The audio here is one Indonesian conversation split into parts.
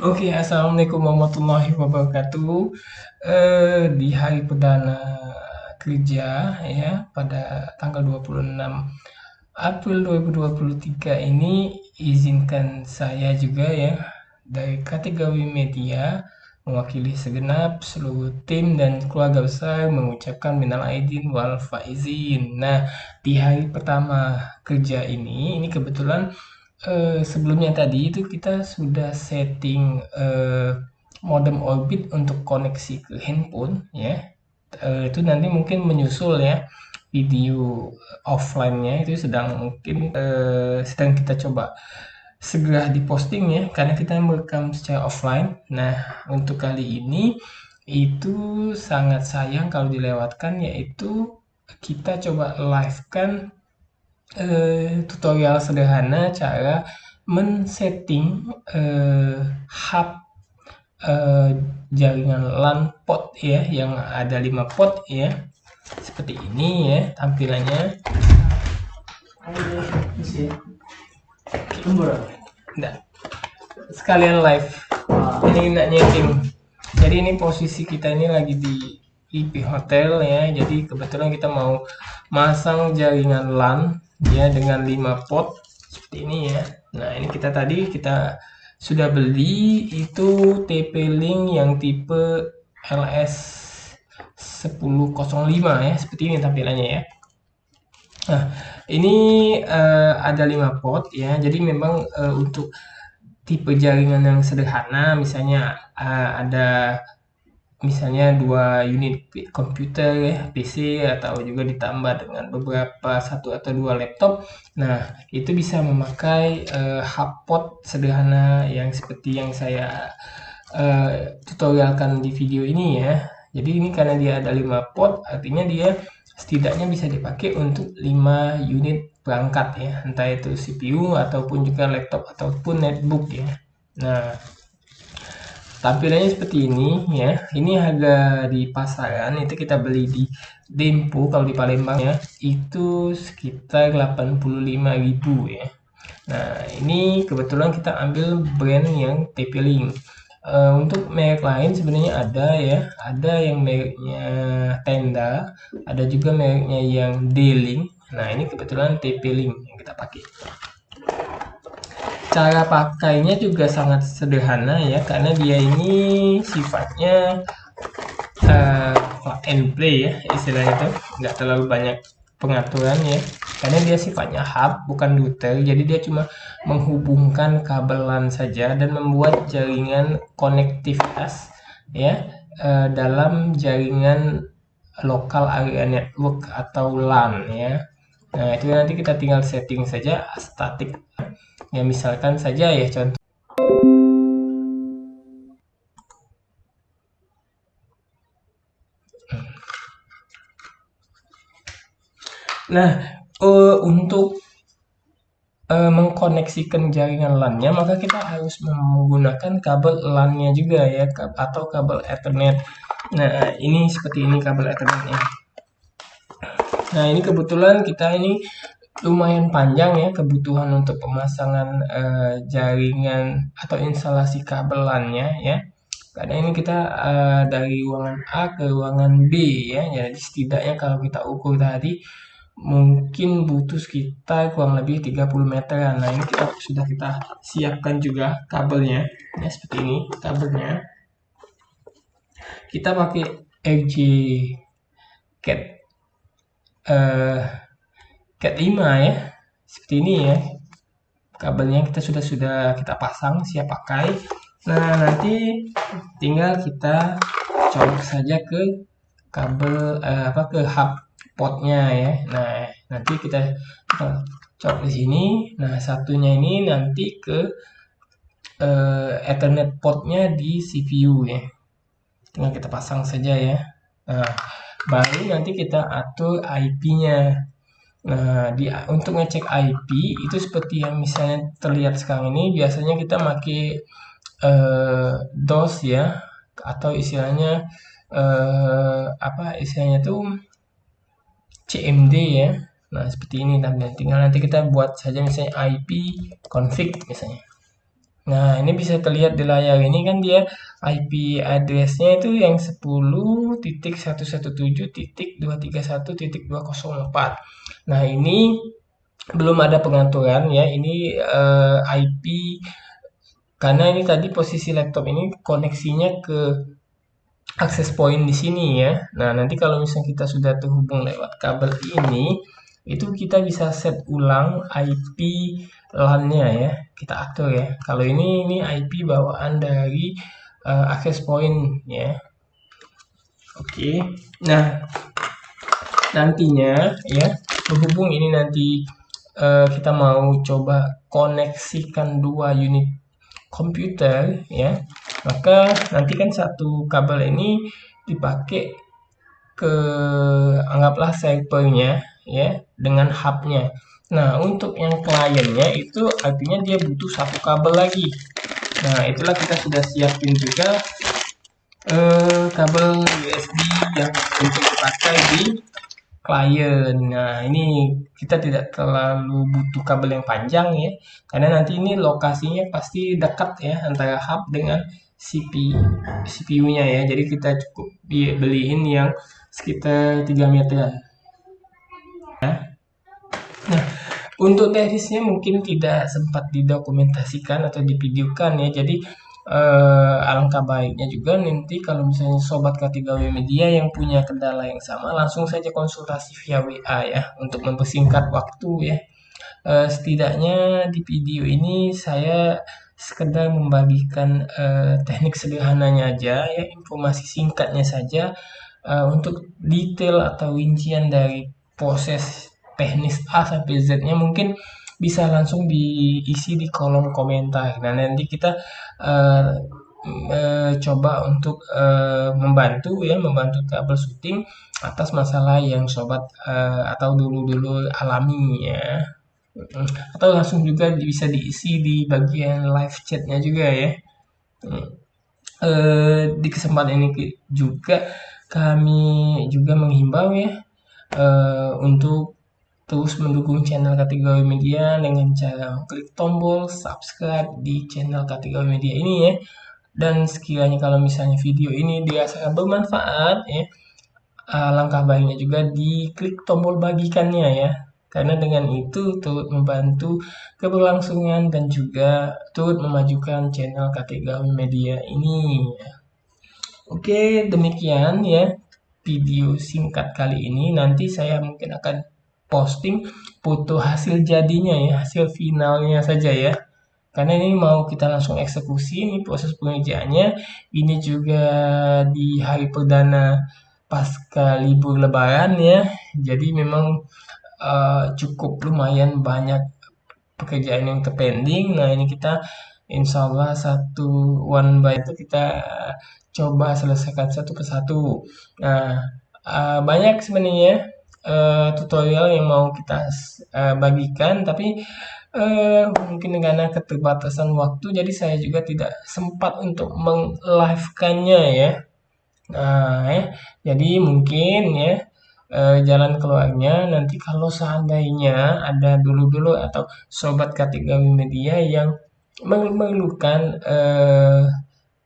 Oke, assalamualaikum warahmatullahi wabarakatuh. Di hari perdana kerja ya pada tanggal 26 April 2023 ini izinkan saya juga ya dari kategori media mewakili segenap seluruh tim dan keluarga besar mengucapkan minal aidin wal faizin. Nah, di hari pertama kerja ini kebetulan sebelumnya tadi itu kita sudah setting modem Orbit untuk koneksi ke handphone ya. Itu nanti mungkin menyusul ya video offline-nya itu sedang kita coba segera diposting ya karena kita merekam secara offline. Nah, untuk kali ini itu sangat sayang kalau dilewatkan, yaitu kita coba live kan tutorial sederhana cara men-setting hub eh, jaringan LAN port ya yang ada 5 port ya. Seperti ini ya tampilannya. Nggak. Sekalian live. Ini nggak nyeting. Jadi ini posisi kita ini lagi di IP hotel ya. Jadi kebetulan kita mau masang jaringan LAN ya dengan 5 port seperti ini ya. Nah, ini kita sudah beli itu TP-Link yang tipe LS 1005 ya. Seperti ini tampilannya ya. Nah, ini ada 5 port ya. Jadi memang untuk tipe jaringan yang sederhana misalnya ada misalnya 2 unit komputer ya, PC atau juga ditambah dengan beberapa 1 atau 2 laptop. Nah, itu bisa memakai hotspot sederhana yang seperti yang saya tutorialkan di video ini ya. Jadi ini karena dia ada 5 port, artinya dia setidaknya bisa dipakai untuk 5 unit perangkat ya, entah itu CPU ataupun juga laptop ataupun netbook ya. Nah, tampilannya seperti ini ya. Ini harga di pasaran itu kita beli di Dempo kalau di Palembang ya, itu sekitar 85.000 ya. Nah, ini kebetulan kita ambil brand yang TP-Link. Untuk merek lain sebenarnya ada ya, ada yang mereknya Tenda, ada juga mereknya yang D-Link. Nah, ini kebetulan TP-Link yang kita pakai. Cara pakainya juga sangat sederhana ya, karena dia ini sifatnya plug and play ya, istilahnya itu nggak terlalu banyak pengaturan ya, karena dia sifatnya hub bukan router, jadi dia cuma menghubungkan kabel LAN saja dan membuat jaringan konektivitas ya dalam jaringan lokal area network atau LAN ya. Nah, itu nanti kita tinggal setting saja statik ya, misalkan saja ya contoh. Nah, untuk mengkoneksikan jaringan LAN-nya, maka kita harus menggunakan kabel LAN-nya juga ya, atau kabel Ethernet. Nah, ini seperti ini kabel Ethernet-nya. Nah, ini kebetulan kita ini lumayan panjang ya kebutuhan untuk pemasangan jaringan atau instalasi kabel LAN-nya ya. Karena ini kita dari ruangan A ke ruangan B ya. Jadi setidaknya kalau kita ukur tadi mungkin butuh sekitar kurang lebih 30 meteran. Nah, ini sudah kita siapkan juga kabelnya. Ya, seperti ini kabelnya. Kita pakai RJ Cat Cat 5 ya. Seperti ini ya. Kabelnya sudah kita pasang siap pakai. Nah, nanti tinggal kita colok saja ke kabel ke hub potnya ya. Nah, nanti kita colok di sini. Nah, satunya ini nanti ke Ethernet portnya di CPU ya. Tinggal kita pasang saja ya. Nah, baru nanti kita atur IP-nya. Nah, untuk ngecek IP itu seperti yang misalnya terlihat sekarang ini, biasanya kita pakai DOS ya, atau istilahnya istilahnya tuh CMD ya. Nah, seperti ini tampilan. Tinggal nanti kita buat saja misalnya IP config misalnya. Nah, ini bisa terlihat di layar ini kan dia IP address-nya itu yang 10.117.231.204. Nah, ini belum ada pengaturan ya. Ini IP karena ini tadi posisi laptop ini koneksinya ke akses point di sini ya. Nah, nanti kalau misalnya kita sudah terhubung lewat kabel ini, itu kita bisa set ulang IP LAN-nya ya. Kita atur ya. Kalau ini IP bawaan dari akses point ya. Oke. Nah, nantinya ya, berhubung ini nanti kita mau coba koneksikan dua unit komputer ya, maka nanti kan satu kabel ini dipakai ke, anggaplah servernya ya, dengan hubnya. Nah, untuk yang kliennya itu artinya dia butuh satu kabel lagi. Nah, itulah kita sudah siapin juga kabel USB yang untuk dipakai di klien. Nah, ini kita tidak terlalu butuh kabel yang panjang ya, karena nanti ini lokasinya pasti dekat ya antara hub dengan CPU-nya ya. Jadi kita cukup beliin yang sekitar 3 meteran. Nah, untuk teknisnya mungkin tidak sempat didokumentasikan atau divideokan ya. Jadi alangkah baiknya juga nanti kalau misalnya sobat K3W Media yang punya kendala yang sama langsung saja konsultasi via WA ya untuk mempersingkat waktu ya. Setidaknya di video ini saya sekedar membagikan teknik sederhananya aja ya, informasi singkatnya saja. Untuk detail atau rincian dari proses teknis A sampai Z-nya mungkin bisa langsung diisi di kolom komentar. Nah, nanti kita uh, coba untuk membantu ya, membantu troubleshooting atas masalah yang sobat atau dulu-dulu alami ya. Atau langsung juga bisa diisi di bagian live chatnya juga ya. Di kesempatan ini juga kami juga menghimbau ya untuk terus mendukung channel K3W Media dengan cara klik tombol subscribe di channel K3W Media ini ya. Dan sekiranya kalau misalnya video ini dirasakan bermanfaat ya, langkah baiknya juga diklik tombol bagikannya ya. Karena dengan itu turut membantu keberlangsungan dan juga turut memajukan channel K3W Media ini. Oke, demikian ya video singkat kali ini. Nanti saya mungkin akan posting foto hasil jadinya ya, hasil finalnya saja ya. Karena ini mau kita langsung eksekusi, ini proses pengerjaannya. Ini juga di hari perdana pasca libur lebaran ya. Jadi memang cukup lumayan banyak pekerjaan yang terpending. Nah, ini kita insya Allah satu one by itu kita coba selesaikan satu persatu. Nah, banyak sebenarnya tutorial yang mau kita bagikan, tapi mungkin karena keterbatasan waktu, jadi saya juga tidak sempat untuk meng-live-kannya ya. Nah, jadi mungkin ya jalan keluarnya nanti kalau seandainya ada dulu-dulu atau sobat K3W Media yang memerlukan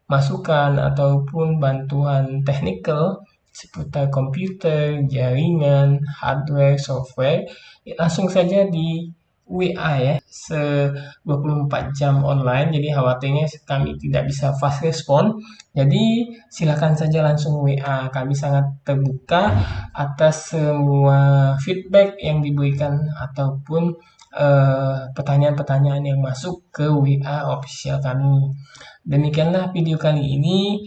masukan ataupun bantuan teknikal seputar komputer, jaringan, hardware, software, ya langsung saja di WA ya, 24 jam online, jadi khawatirnya kami tidak bisa fast respon. Jadi silakan saja langsung WA, kami sangat terbuka atas semua feedback yang diberikan ataupun pertanyaan-pertanyaan yang masuk ke WA official kami. Demikianlah video kali ini.